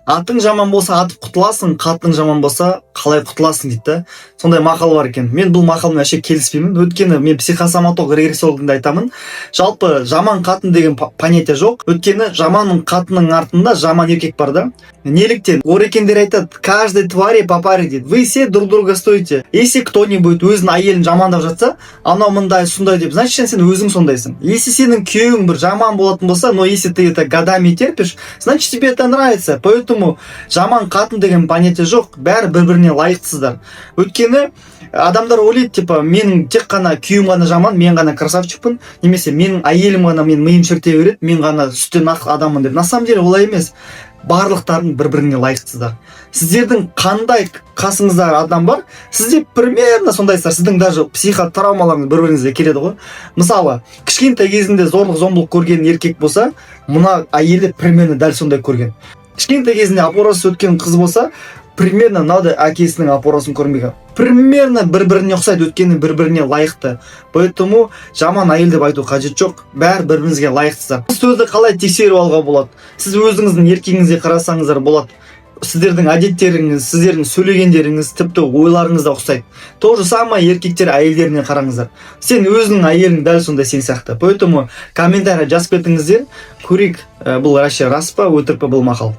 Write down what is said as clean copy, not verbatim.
Атың жаман болса атып құтыласың, қатының жаман болса қалай құтыласың дейді да. Сондай мақал бар екен. Мен бұл мақалмен вообще келіспеймін. Өйткені мен психосоматолог регрессологында айтамын. Жалпы жаман қатын деген понятие жоқ. Өйткені жаман қатынның артында жаман еркек бар да. Неліктен? Орекендер айтады, каждой твари по паре дейді. Вы все друг друга стоите. Если кто-нибудь өзінің әйелін жамандап жатса, анау мындай сондай деп, значит сен өзің сондайсың. Если сенің күйеуің бір жаман болатын болса, но если ты это годами терпишь, значит тебе это нравится. Поэтому жаман қатын деген понятие жоқ. Бәрі бір-біріне лайықтысыздар. Өйткені адамдар ойлайды, типа, менің тек қана күйеуім ғана жаман, мен ғана красавчикпін, немесе менің әйелім ғана мен миым шірте береді, мен ғана сүттен ақ адаммын деп. На самом деле олай емес. Барлықтарың бір-біріне лайықтысыздар. Сіздердің қандай қасыңыздағы адам бар, сізде примерно сондайсыздар. Сіздің даже психотравмаларыңыз бір-біріңізге келеді ғой. Мысалы, кішкентай кезінде зорлық-зомбылық көрген еркек болса, мына әйелі примерно дәл сондай көрген. Кішкентай кезінде опорасы өткен қыз болса, примерно мынадай әкесінің опорасын көрмеген. Примерно бір-біріне ұқсайды, өткені бір-біріне лайықты. Поэтому жаман әйел деп айту қажет жоқ. Бәрі бір-біріңізге лайықтысыздар. Сөзді қалай тексеріп алуға болады? Сіз өзіңіздің еркегіңізге қарасаңыздар болады. Сіздердің әдеттеріңіз, сіздердің сөйлегендеріңіз, тіпті ойларыңыз да ұқсайды. То же самое еркектер әйелдеріне қараңыздар. Сен өзіңнің әйелің дәл сондай сен сияқты. Поэтому комментарий жазып кетіңіздер. Көрейік, бұл вообще рас па, өтірік па бұл мақал.